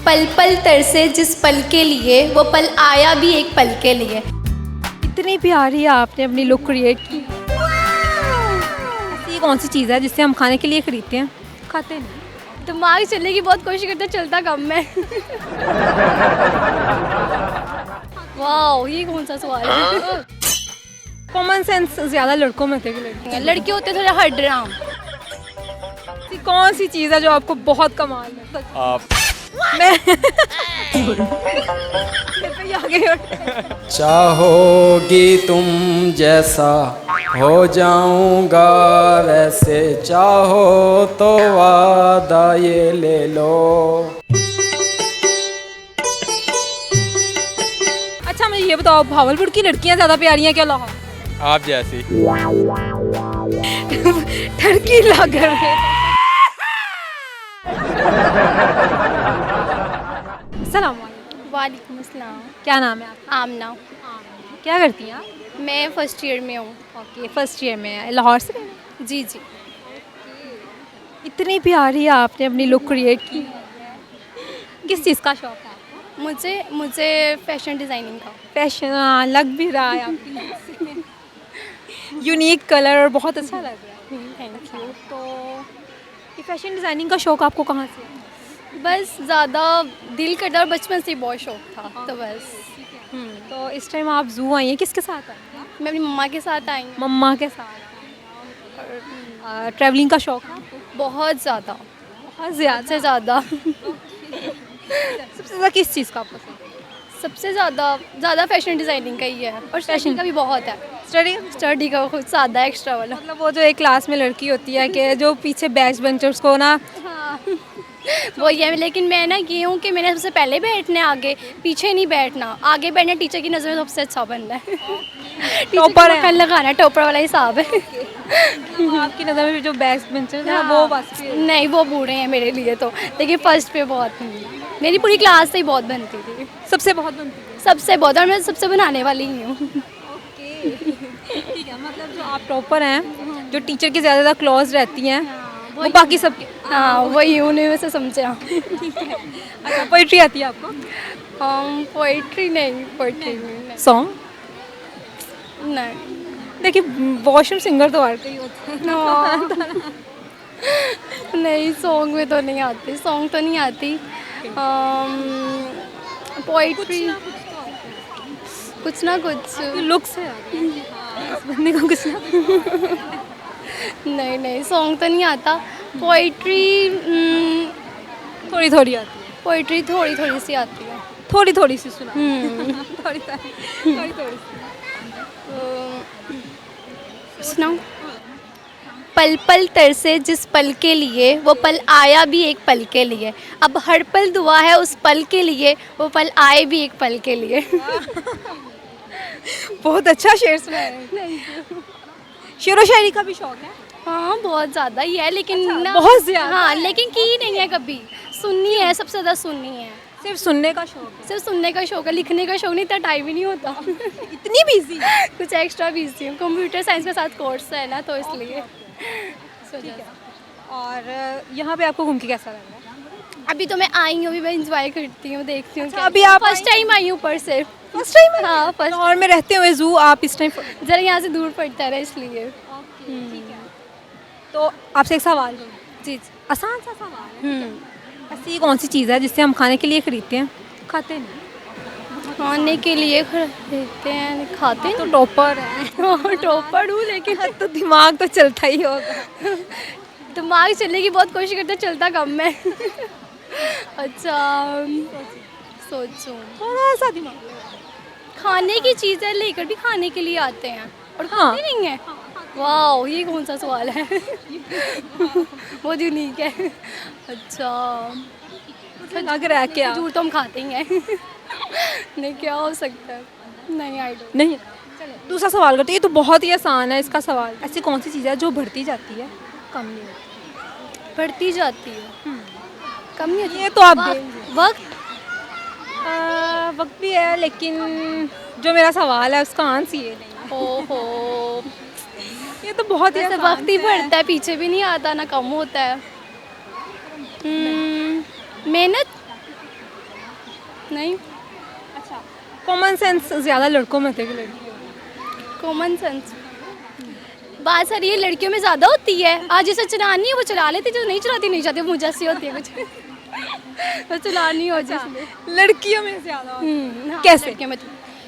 पल पल तरसे जिस पल के लिए, वो पल आया भी एक पल के लिए। इतनी प्यारी आपने अपनी लुक क्रिएट की। ऐसी कौन सी चीज़ है जिससे हम खाने के लिए खरीदते हैं, खाते नहीं? दिमाग चलने की बहुत कोशिश करते, चलता कम है। वाह, ये कौन सा सवाल है? कॉमन सेंस ज़्यादा लड़कों में होते हैं कि लड़कियों? लड़के होते थोड़ा हट रहा। ऐसी कौन सी चीज़ है जो आपको बहुत कमाल है? आप मैं ये आगे चाहोगी तुम जैसा हो जाऊंगा वैसे, चाहो तो वादा ये ले लो। अच्छा मुझे ये बताओ, भावलपुर की लड़कियां ज़्यादा प्यारी हैं क्या लाहौर? आप जैसी। ठरकी लग रहे। अस्सलाम वालेकुम। वालेकुम अस्सलाम। क्या नाम है आपका? आमना। क्या करती हैं आप? मैं फर्स्ट ईयर में हूँ। ओके, फर्स्ट ईयर में है। लाहौर से? जी जी। इतनी प्यारी आपने अपनी लुक क्रिएट की। किस चीज़ का शौक है आपको? मुझे फैशन डिज़ाइनिंग का। फैशन, लग भी रहा है आपकी। यूनिक कलर और बहुत अच्छा लग रहा है। Thank you. तो ये फैशन डिज़ाइनिंग का शौक आपको कहाँ से है? बस ज़्यादा दिल करता और बचपन से ही बहुत शौक था, तो बस। तो इस टाइम आप ज़ू आई हैं, किसके साथ आई हैं? मैं अपनी मम्मा के साथ आई हूँ। मम्मा के साथ। ट्रैवलिंग का शौक है आपको? बहुत ज़्यादा, बहुत ज़्यादा सबसे ज़्यादा। सबसे ज़्यादा किस चीज़ का आपको शौक है? सबसे ज़्यादा फैशन डिज़ाइनिंग का ही है, और Fashion फैशन का भी बहुत है। स्टडी का खुद ज़्यादा एक्स्ट्रा वाला। मतलब वो जो एक क्लास में लड़की होती है कि जो पीछे बैच बेंचर्स को ना, हाँ, वो ये है, लेकिन मैं ना ये हूँ कि मैंने सबसे पहले बैठना है, आगे पीछे नहीं बैठना। आगे बैठना टीचर की नज़र में सबसे अच्छा बनना है। टॉपर है। कल लगाना है, टॉपर वाला हिसाब है। आपकी नज़र में जो बैच बेंचर्स हैं वो बस नहीं, वो बूढ़े हैं मेरे लिए तो, लेकिन फर्स्ट पे बहुत मेरी पूरी क्लास से ही बहुत बनती थी। सबसे बहुत बनती है। सबसे बहुत, और मैं सबसे बनाने वाली ही हूँ। ओके, ठीक है। मतलब जो आप टॉपर हैं, जो टीचर की ज़्यादा क्लोज रहती हैं, वो बाकी सबके। हाँ, वही उन्हीं में से समझे आप। अच्छा, पोइट्री आती है आपको? पोइट्री नहीं। सॉन्ग? नहीं। देखिए, वॉशरूम सिंगर तो हर कोई होता है। नहीं, सॉन्ग में तो नहीं आती, सॉन्ग तो नहीं आती। पोइट्री कुछ ना कुछ। लुक से इस बंदे को कुछ ना। नहीं, सॉन्ग तो नहीं आता। पोइट्री थोड़ी थोड़ी आती है। पोइट्री थोड़ी सी आती है। थोड़ी थोड़ी सी सुना। थोड़ी थोड़ी सुनाऊं? पल पल तरसे जिस पल के लिए, वो पल आया भी एक पल के लिए। अब हर पल दुआ है उस पल के लिए, वो पल आए भी एक पल के लिए। बहुत अच्छा शेर सुना है। शेर व शायरी का भी शौक है? हाँ, बहुत ज़्यादा ही है, लेकिन अच्छा, ना बहुत ज़्यादा हाँ, है। लेकिन की नहीं है कभी। सुननी है, सबसे ज़्यादा सुननी है। सिर्फ सुनने का शौक है? सिर्फ सुनने का शौक है, लिखने का शौक नहीं, इतना टाइम ही नहीं होता। इतनी बिजी? कुछ एक्स्ट्रा बिजी हूँ, कंप्यूटर साइंस के साथ कोर्स है ना, तो इसलिए। और यहाँ पे आपको घूम के कैसा लग रहा है? अभी तो मैं आई हूँ, अभी मैं इंजॉय करती हूँ, देखती हूँ। अच्छा, अभी आप फर्स्ट टाइम आई हूँ ऊपर से। First time? हाँ, फर्स्ट। लाहौर में रहते हुए ज़ू आप इस टाइम? जरा यहाँ से दूर पड़ता है इसलिए। तो आपसे एक सवाल करूँ? जी। आसान सा सवाल है। ऐसी कौन सी चीज़ है जिससे हम खाने के लिए खरीदते हैं, खाते नहीं? खाने के लिए खरीदते हैं, खाते तो टॉपर है। टॉपर हूँ, लेकिन तो दिमाग तो चलता ही होगा। दिमाग चलने की बहुत कोशिश करते, चलता कम है। अच्छा, सोचूं। थोड़ा सा दिमाग। खाने की चीज़ें लेकर भी खाने के लिए आते हैं और खाते नहीं है। वाह, ये कौन सा सवाल है? बहुत यूनिक है। अच्छा, लग रहा है क्या? खजूर तो हम खाते ही हैं। नहीं, क्या हो सकता है? नहीं, आई डोंट। नहीं। दूसरा सवाल करते हैं, ये तो बहुत ही आसान है इसका सवाल। ऐसी कौन सी चीज़ है जो बढ़ती जाती है, कम नहीं होती? बढ़ती जाती है, कम नहीं होती। ये तो आप वक्त। वक्त भी है, लेकिन जो मेरा सवाल है उसका आंसर ये नहीं है। ओहो, ये तो बहुत ही आसान वक्त ही है। बढ़ता है, पीछे भी नहीं आता, ना कम होता है। मेहनत। नहीं, अच्छा, कॉमन सेंस ज़्यादा लड़कों में होते हैं कि लड़कियों में? कॉमन सेंस बात सर ये लड़कियों में ज़्यादा होती है। आज जैसे चलानी है वो चला लेती, जो नहीं चलाती नहीं चाहती, वो मुझे जैसी होती है कुछ वो चलानी हो जिसमें। लड़कियों में ज़्यादा हाँ, कैसे? लड़कियों में तो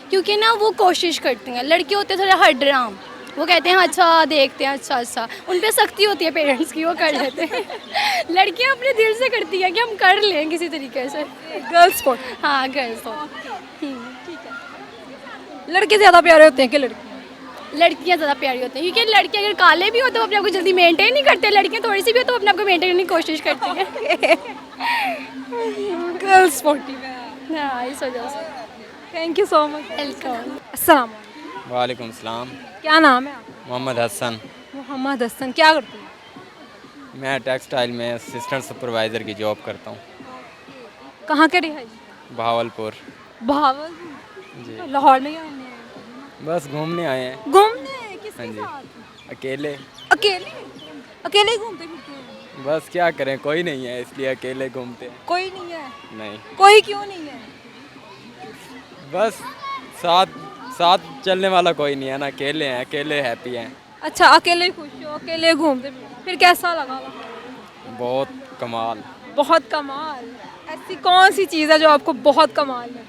क्योंकि ना वो कोशिश करती हैं, लड़के होते हैं थोड़ा हडराम, वो कहते हैं अच्छा देखते हैं, अच्छा उन पे सख्ती होती है पेरेंट्स की, वो कर लेते हैं लड़कियां अपने दिल से करती हैं कि हम कर लें किसी तरीके से। Girls sport. हाँ गर्ल्स तो लड़के ज़्यादा प्यारे होते हैं कि लड़कियाँ? लड़कियां ज़्यादा प्यारी होती हैं, क्योंकि लड़के अगर काले भी हो तो वो अपने आप को जल्दी मेंटेन नहीं करते, लड़कियां थोड़ी सी भी हो तो अपने आप को मेंटेन करने की कोशिश करती हैं गर्ल्स स्पोर्टिव है। हाँ इस वजह से। Thank you so much. Welcome. अस्सलाम। वालेकुम सलाम। क्या नाम है आपका? मोहम्मद हसन। मोहम्मद हसन। क्या करते हैं? मैं टेक्सटाइल में असिस्टेंट सुपरवाइज़र की जॉब करता हूँ, कहाँ के रिहायशी? भावलपुर। भावल जी, लाहौर में क्या करने आए? बस घूमने आए हैं। घूमने? किसके हाँ जी। साथ? अकेले। अकेले? अकेले ही घूमते फिरते हैं? बस क्या करें, कोई नहीं है इसलिए अकेले घूमते हैं। कोई नहीं है? नहीं, कोई क्यों नहीं है? बस साथ साथ चलने वाला कोई नहीं है ना, अकेले हैं, अकेले हैप्पी हैं। अच्छा, अकेले खुश हो, अकेले घूमते फिर कैसा लगा वहाँ? बहुत कमाल। बहुत कमाल। ऐसी कौन सी चीज़ है जो आपको बहुत कमाल है?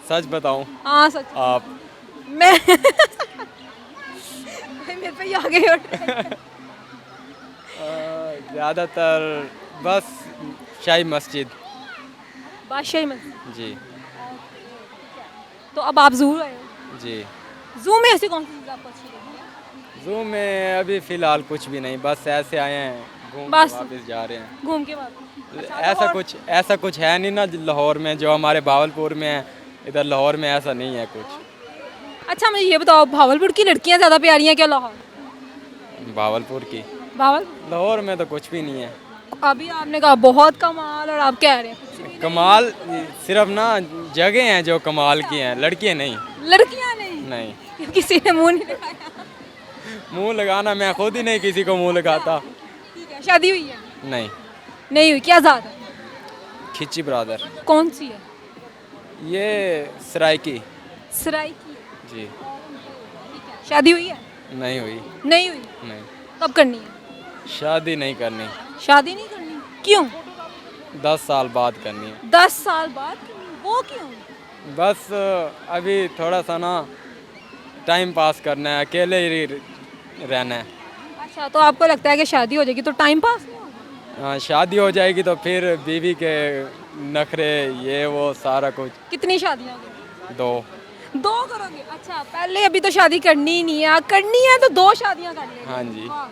सच बताऊं, हाँ सच। आप मैं मेरे पे ही आ गए हो। ज़्यादातर बस शाही मस्जिद। बादशाही मस्जिद। जी तो अब आप जू आए हो? जी। जू में ऐसी कौन सी चीज़ आपको अच्छी लगी है? जू में अभी फ़िलहाल कुछ भी नहीं, बस ऐसे आए हैं, घूम के बस। वापस जा रहे हैं। घूम के बाद ऐसा कुछ है नहीं ना लाहौर में, जो हमारे भावलपुर में है, इधर लाहौर में ऐसा नहीं है कुछ। अच्छा मुझे ये बताओ, भावलपुर की लड़कियाँ ज़्यादा प्यारी हैं क्या लाहौर? भावलपुर की, भावल लाहौर में तो कुछ भी नहीं है। अभी आपने कहा बहुत कमाल और आप कह रहे हैं कमाल सिर्फ ना जगह हैं जो कमाल की हैं, लड़कियां नहीं। लड़कियाँ नहीं? नहीं, किसी ने मुंह नहीं लगाया? मुंह लगाना मैं खुद ही नहीं किसी को मुंह लगाता। ठीक है, शादी हुई है? नहीं, नहीं हुई? क्या ज़्यादा? खिची ब्रदर। कौन सी है? ये सराइकी। सराय की? जी, ठीक है, शादी हुई है? नहीं हुई। नहीं हुई? नहीं, कब करनी है? शादी नहीं करनी, शादी नहीं करनी? क्यों? 10 साल बाद करनी है। 10 साल बाद करनी? वो क्यों? बस अभी थोड़ा सा ना टाइम पास करना है, अकेले ही रहना है। अच्छा, तो आपको लगता है कि शादी हो जाएगी तो टाइम पास नहीं होगा? हाँ, शादी हो जाएगी तो फिर बीवी के नखरे ये वो सारा कुछ। कितनी शादियाँ होंगी? 2। 2 करोगे? अच्छा, पहले अभी तो शादी करनी ही नहीं है, करनी है तो 2 शादियाँ कर लेंगे। हाँ जी। वाह।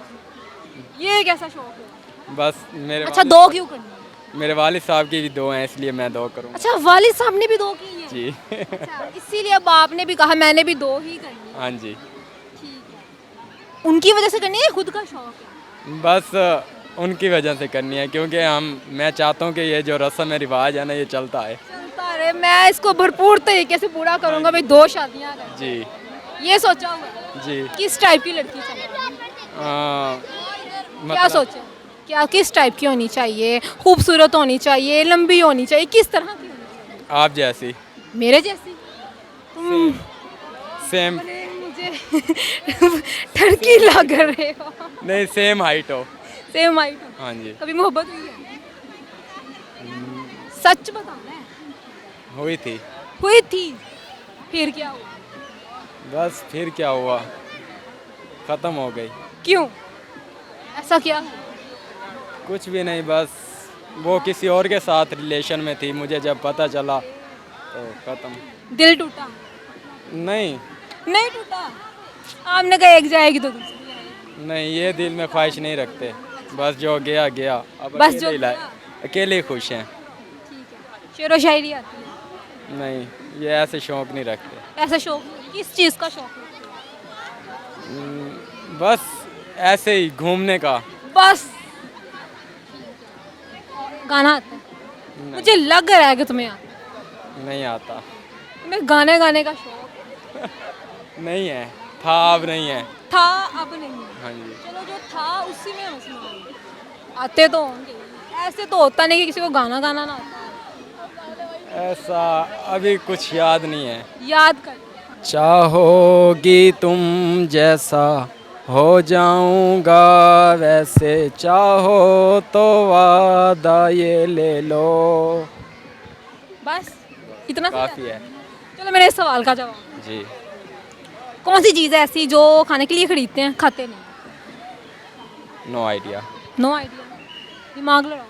ये कैसा शौक है? बस मेरे अच्छा, वालिद 2 क्यों करनी है? मेरे वालिद साहब की भी 2 हैं, इसलिए मैं 2 करूँगा। अच्छा, वालिद साहब ने भी 2 की है? जी अच्छा, इसीलिए अब आपने भी कहा मैंने भी 2 ही करनी है। हाँ जी। ठीक है। उनकी वजह से करनी है, खुद का शौक है? बस उनकी वजह से करनी है, क्योंकि मैं चाहता हूँ कि ये जो रस्म है रिवाज है ना, ये चलता है। चलता रहे, मैं इसको भरपूर तरीके से पूरा करूँगा भाई, 2 शादियाँ कर। जी ये सोचा हुआ? जी। किस टाइप की लड़की चाहिए? क्या मतलब सोचे? क्या किस टाइप की होनी चाहिए? खूबसूरत होनी चाहिए, लंबी होनी चाहिए, किस तरह की होनी चाहिए? आप जैसी। मेरे जैसी? सेम मुझे ठरकी लग रहे हो। नहीं, सेम हाइट हो। सेम हाइट हो? हाँ जी। कभी मोहब्बत हुई है? सच बताना है। हुई थी। हुई थी? फिर क्या हुआ? बस फिर क्या हुआ, ख़त्म हो गई। क्यों? ऐसा क्या? कुछ भी नहीं, बस वो किसी और के साथ रिलेशन में थी, मुझे जब पता चला तो ख़त्म। दिल टूटा? नहीं नहीं टूटा? आपने कहा एक जाएगी तो दूसरी आएगी। नहीं, ये दिल में ख्वाहिश नहीं रखते, बस जो गया गया। अब बस अकेले जो ही लाए, गया। अकेले ही खुश हैं। ठीक है। शेर व शायरी आती है? नहीं, ये ऐसे शौक़ नहीं रखते। ऐसा शौक नहीं? किस चीज़ का शौक है? बस ऐसे ही घूमने का। बस। गाना आता है? मुझे लग रहा है कि तुम्हें आता है। नहीं आता। तुम्हें गाने गाने का शौक नहीं है, था, अब नहीं है। था, अब नहीं है? हाँ जी। चलो, जो था उसी में मसला है। आते तो होंगे, ऐसे तो होता नहीं कि किसी को गाना गाना ना आता। ऐसा अभी कुछ याद नहीं है। याद कर लो। चाहोगी तुम जैसा हो जाऊंगा वैसे, चाहो तो वादा ये ले लो। बस इतना सा? काफ़ी है। चलो मेरे इस सवाल का जवाब, जी। कौन सी चीज़ है ऐसी जो खाने के लिए खरीदते हैं खाते नहीं? No idea. नो आइडिया, दिमाग लड़ाओ।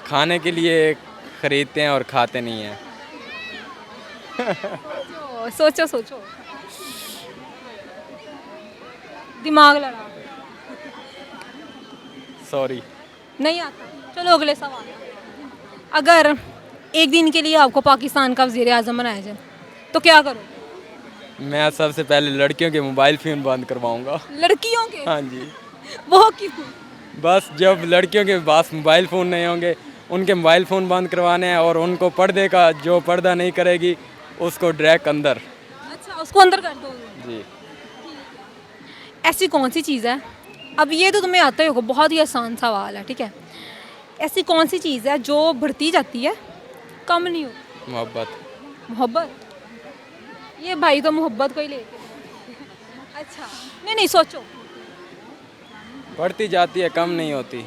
खाने के लिए खरीदते हैं और खाते नहीं हैं। सोचो सोचो, दिमाग लड़ाओ। सॉरी। नहीं आता? चलो अगले सवाल। अगर एक दिन के लिए आपको पाकिस्तान का वज़ीर आज़म बनाया जाए तो क्या करोगे? मैं सबसे पहले लड़कियों के मोबाइल फ़ोन बंद करवाऊंगा। लड़कियों के? हाँ जी। वो क्यों? बस जब लड़कियों के पास मोबाइल फ़ोन नहीं होंगे, उनके मोबाइल फ़ोन बंद करवाने हैं, और उनको पर्दे का, जो पर्दा नहीं करेगी उसको डायरेक्ट अंदर। अच्छा, उसको अंदर कर दोगे? जी। ऐसी कौन सी चीज़ है, अब ये तो तुम्हें आता ही होगा, बहुत ही आसान सवाल है, ठीक है। ऐसी कौन सी चीज़ है जो बढ़ती जाती है कम नहीं होती? मोहब्बत। मोहब्बत? ये भाई तो मोहब्बत को ही लेके अच्छा, नहीं नहीं, सोचो। बढ़ती जाती है, कम नहीं होती।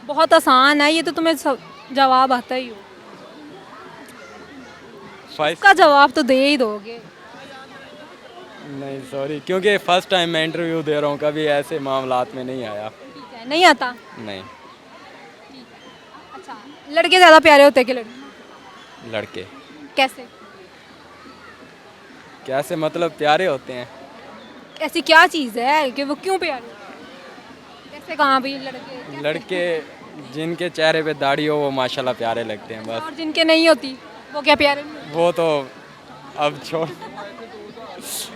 बहुत आसान है ये तो, तुम्हें जवाब आता ही हो। फाइव। इसका जवाब तो दे ही दोगे। नहीं सॉरी, क्योंकि फ़र्स्ट टाइम मैं इंटरव्यू दे रहा हूँ, कभी ऐसे मामलात में नहीं आया। ठीक है, नहीं आता? नहीं। अच्छा, लड़के ज़्यादा प्यारे होते हैं कि लड़के? लड़के कैसे? कैसे मतलब प्यारे होते हैं? ऐसी क्या चीज़ है कि वो क्यों प्यारे होते हैं? कैसे, कहाँ भी लड़के? लड़के जिनके चेहरे पे दाढ़ी हो वो माशाल्लाह प्यारे लगते हैं बस। और जिनके नहीं होती वो क्या प्यारे नहीं होते? वो तो अब छोड़,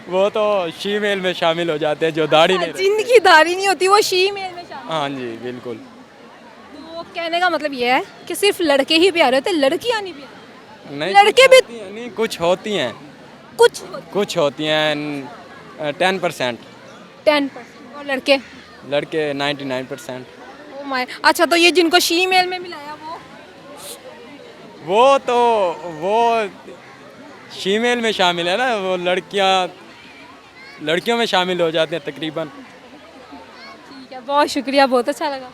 वो तो शीमेल में शामिल हो जाते हैं जो दाढ़ी नहीं रखते। जिनकी दाढ़ी नहीं होती वो शी मेल में शामिल। हाँ जी बिल्कुल। तो कहने का मतलब ये है कि सिर्फ लड़के ही प्यारे होते हैं, लड़कियाँ नहीं प्यारी? नहीं, लड़के भी नहीं कुछ होती हैं, कुछ कुछ होती हैं 10%। 10%। और लड़के? लड़के 99%। ओ माय, अच्छा तो ये जिनको शी मेल में मिलाया वो शीमेल में शामिल है ना, वो लड़कियों में शामिल हो जाते हैं तकरीबन। ठीक है, बहुत शुक्रिया, बहुत अच्छा लगा।